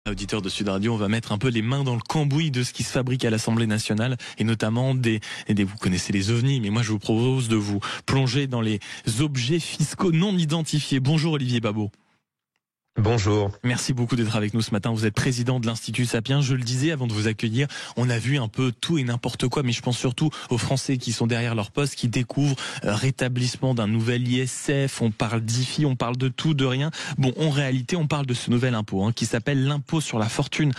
Auditeur de Sud Radio, on va mettre un peu les mains dans le cambouis de ce qui se fabrique à l'Assemblée nationale et notamment vous connaissez les ovnis, mais moi je vous propose de vous plonger dans les objets fiscaux non identifiés. Bonjour Olivier Babot. Bonjour. Merci beaucoup d'être avec nous ce matin. Vous êtes président de l'Institut Sapiens. Je le disais avant de vous accueillir, on a vu un peu tout et n'importe quoi, mais je pense surtout aux Français qui sont derrière leur poste, qui découvrent rétablissement d'un nouvel ISF, on parle d'IFI, on parle de tout, de rien. Bon, en réalité, on parle de ce nouvel impôt qui s'appelle l'impôt sur la fortune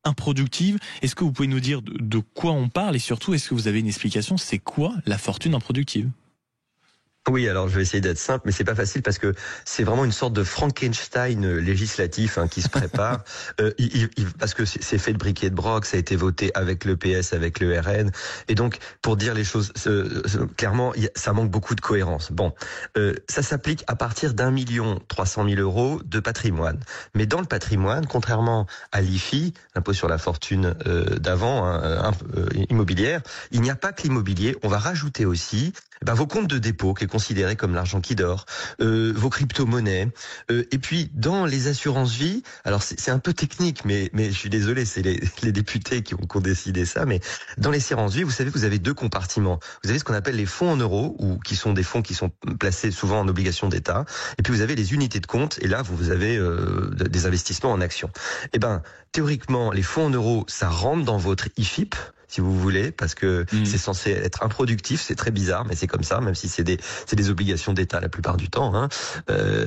improductive. Est-ce que vous pouvez nous dire de quoi on parle et surtout, est-ce que vous avez une explication? C'est quoi la fortune improductive? Oui, alors je vais essayer d'être simple, mais c'est pas facile parce que c'est vraiment une sorte de Frankenstein législatif qui se prépare. Parce que c'est fait de briquet et de broc, ça a été voté avec le PS, avec le RN, et donc pour dire les choses clairement, ça manque beaucoup de cohérence. Bon, ça s'applique à partir d'1 300 000 € de patrimoine. Mais dans le patrimoine, contrairement à l'IFI, l'impôt sur la fortune d'avant, immobilière, il n'y a pas que l'immobilier. On va rajouter aussi vos comptes de dépôt, qui est considéré comme l'argent qui dort, vos crypto-monnaies, et puis dans les assurances-vie, alors c'est un peu technique, mais je suis désolé, c'est les députés qui ont décidé ça, mais dans les assurances-vie, vous savez, vous avez deux compartiments. Vous avez ce qu'on appelle les fonds en euros, ou qui sont des fonds qui sont placés souvent en obligations d'État, et puis vous avez les unités de compte, et là vous avez des investissements en actions. Eh ben, théoriquement, les fonds en euros, ça rentre dans votre IFIP, si vous voulez, parce que c'est censé être improductif, c'est très bizarre, mais c'est comme ça, même si c'est des obligations d'État la plupart du temps,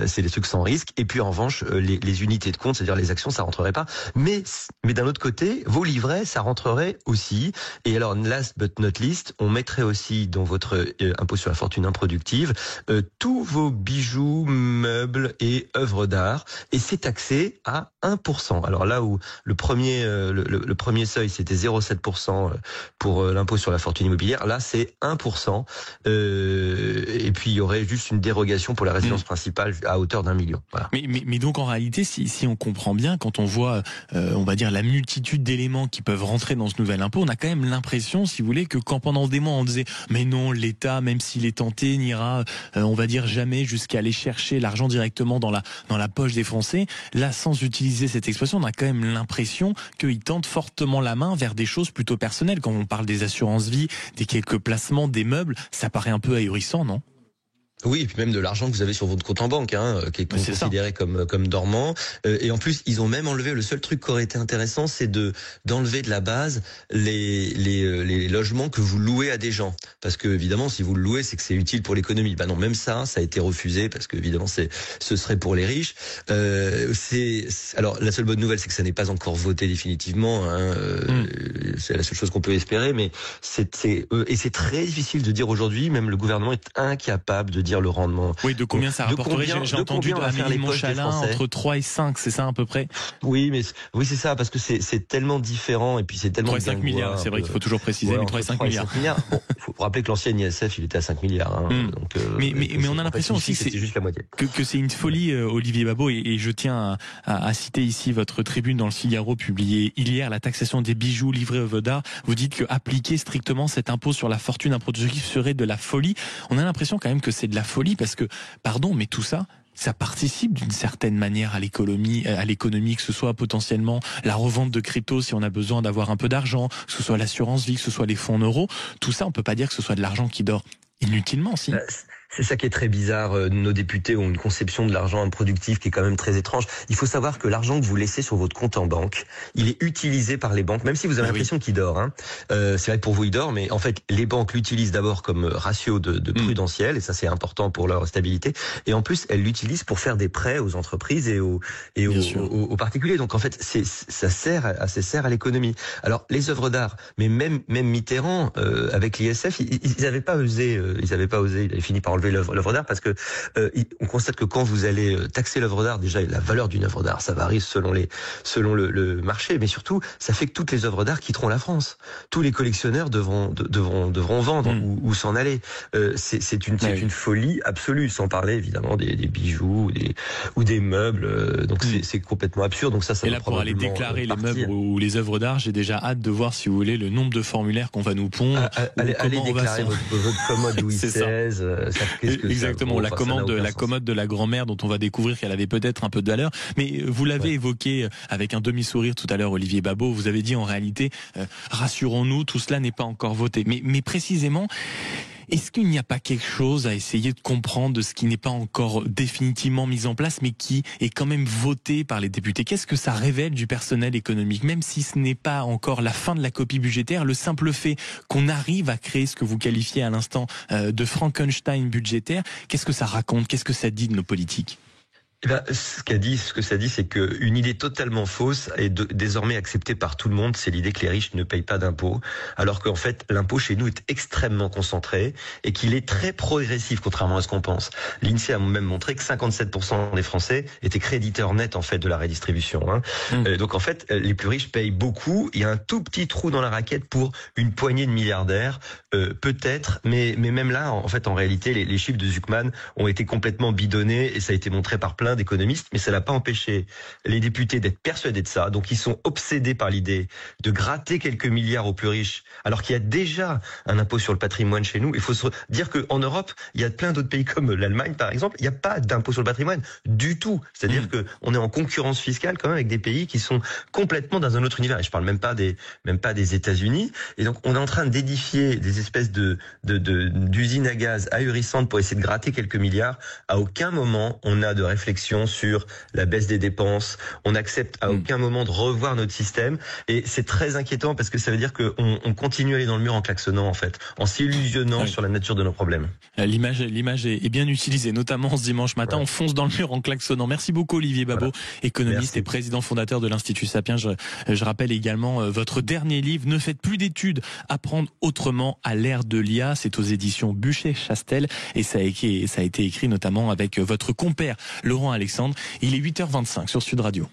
c'est des trucs sans risque. Et puis en revanche, les unités de compte, c'est-à-dire les actions, ça rentrerait pas. Mais d'un autre côté, vos livrets, ça rentrerait aussi. Et alors, last but not least, on mettrait aussi dans votre impôt sur la fortune improductive tous vos bijoux, meubles et œuvres d'art, et c'est taxé à 1%. Alors là où le premier seuil, c'était 0,7% pour l'impôt sur la fortune immobilière, là c'est 1%, et puis il y aurait juste une dérogation pour la résidence principale à hauteur d'1 million. Voilà. Mais donc en réalité, si on comprend bien, quand on voit, on va dire, la multitude d'éléments qui peuvent rentrer dans ce nouvel impôt, on a quand même l'impression, si vous voulez, que quand pendant des mois on disait mais non, l'État, même s'il est tenté, n'ira, on va dire, jamais jusqu'à aller chercher l'argent directement dans la poche des Français, là, sans utiliser cette expression, on a quand même l'impression qu'il tente fortement la main vers des choses plutôt personnelles. Quand on parle des assurances-vie, des quelques placements, des meubles, ça paraît un peu ahurissant, non ? Oui, et puis même de l'argent que vous avez sur votre compte en banque, qui est considéré comme dormant. Et en plus, ils ont même enlevé, le seul truc qui aurait été intéressant, c'est d'enlever de la base les logements que vous louez à des gens. Parce que évidemment, si vous le louez, c'est que c'est utile pour l'économie. Non, même ça a été refusé parce que évidemment, ce serait pour les riches. Alors la seule bonne nouvelle, c'est que ça n'est pas encore voté définitivement. C'est la seule chose qu'on peut espérer, mais c'est très difficile de dire aujourd'hui. Même le gouvernement est incapable de dire le rendement. Oui, de combien ça rapporterait? J'ai entendu Amélie Montchalin entre 3 et 5, c'est ça à peu près? Oui, c'est ça, parce que c'est tellement différent et puis c'est tellement 3 et 5 milliards, c'est vrai qu'il faut toujours préciser, mais 3 et 5 milliards. Bon, il faut rappeler que l'ancien ISF, il était à 5 milliards. Donc, mais on a l'impression aussi que c'est juste la moitié. Que c'est une folie, Olivier Babot, et je tiens à citer ici votre tribune dans le Figaro publiée hier, la taxation des bijoux, livrets, œuvres d'art. Vous dites que appliquer strictement cet impôt sur la fortune improductive serait de la folie. On a l'impression quand même que c'est de la folie parce que, pardon, mais tout ça participe d'une certaine manière à l'économie, que ce soit potentiellement la revente de crypto si on a besoin d'avoir un peu d'argent, que ce soit l'assurance vie, que ce soit les fonds en euros. Tout ça, on peut pas dire que ce soit de l'argent qui dort inutilement, si. C'est ça qui est très bizarre. Nos députés ont une conception de l'argent improductif qui est quand même très étrange. Il faut savoir que l'argent que vous laissez sur votre compte en banque, il est utilisé par les banques, même si vous avez l'impression qu'il dort. C'est vrai que pour vous, il dort, mais en fait, les banques l'utilisent d'abord comme ratio de prudentiel, et ça c'est important pour leur stabilité. Et en plus, elles l'utilisent pour faire des prêts aux entreprises et aux particuliers. Donc en fait, ça sert à l'économie. Alors les œuvres d'art, mais même Mitterrand avec l'ISF, ils n'avaient pas osé. Il avait fini par enlever l'œuvre d'art parce que on constate que quand vous allez taxer l'œuvre d'art, déjà la valeur d'une œuvre d'art, ça varie selon le marché, mais surtout ça fait que toutes les œuvres d'art quitteront la France. Tous les collectionneurs devront vendre ou s'en aller. C'est une folie absolue, sans parler évidemment des bijoux ou des meubles. Donc c'est complètement absurde. Donc ça et là pour aller déclarer les meubles ou les œuvres d'art, j'ai déjà hâte de voir, si vous voulez, le nombre de formulaires qu'on va nous pondre. Allez déclarer votre commode Louis XVI. Ça Exactement, la commode de la grand-mère dont on va découvrir qu'elle avait peut-être un peu de valeur. Mais vous l'avez évoqué avec un demi-sourire tout à l'heure, Olivier Babot, vous avez dit en réalité, rassurons-nous, tout cela n'est pas encore voté. Mais précisément, est-ce qu'il n'y a pas quelque chose à essayer de comprendre de ce qui n'est pas encore définitivement mis en place, mais qui est quand même voté par les députés? Qu'est-ce que ça révèle du personnel économique? Même si ce n'est pas encore la fin de la copie budgétaire, le simple fait qu'on arrive à créer ce que vous qualifiez à l'instant de Frankenstein budgétaire, qu'est-ce que ça raconte? Qu'est-ce que ça dit de nos politiques? Eh ben, ce que ça dit, c'est qu'une idée totalement fausse est désormais acceptée par tout le monde, c'est l'idée que les riches ne payent pas d'impôts, alors qu'en fait, l'impôt chez nous est extrêmement concentré et qu'il est très progressif, contrairement à ce qu'on pense. L'INSEE a même montré que 57% des Français étaient créditeurs nets, en fait, de la redistribution. Donc, en fait, les plus riches payent beaucoup. Il y a un tout petit trou dans la raquette pour une poignée de milliardaires, peut-être, mais même là, en fait, en réalité, les chiffres de Zuckman ont été complètement bidonnés et ça a été montré par plein d'économistes, mais ça n'a pas empêché les députés d'être persuadés de ça. Donc ils sont obsédés par l'idée de gratter quelques milliards aux plus riches, alors qu'il y a déjà un impôt sur le patrimoine chez nous. Il faut se dire qu'en Europe, il y a plein d'autres pays comme l'Allemagne, par exemple, il n'y a pas d'impôt sur le patrimoine du tout. C'est-à-dire que on est en concurrence fiscale quand même avec des pays qui sont complètement dans un autre univers. Et je parle même pas des États-Unis. Et donc on est en train d'édifier des espèces d'usines à gaz ahurissantes pour essayer de gratter quelques milliards. À aucun moment on a de réflexion sur la baisse des dépenses. On n'accepte à aucun moment de revoir notre système. Et c'est très inquiétant parce que ça veut dire qu'on continue à aller dans le mur en klaxonnant, en fait, en s'illusionnant sur la nature de nos problèmes. L'image est bien utilisée, notamment ce dimanche matin. On fonce dans le mur en klaxonnant. Merci beaucoup, Olivier Babot, économiste et président fondateur de l'Institut Sapiens. Je rappelle également votre dernier livre, Ne faites plus d'études, apprendre autrement à l'ère de l'IA. C'est aux éditions Buchet-Chastel et ça a été écrit notamment avec votre compère Laurent Alexandre. Il est 8h25 sur Sud Radio.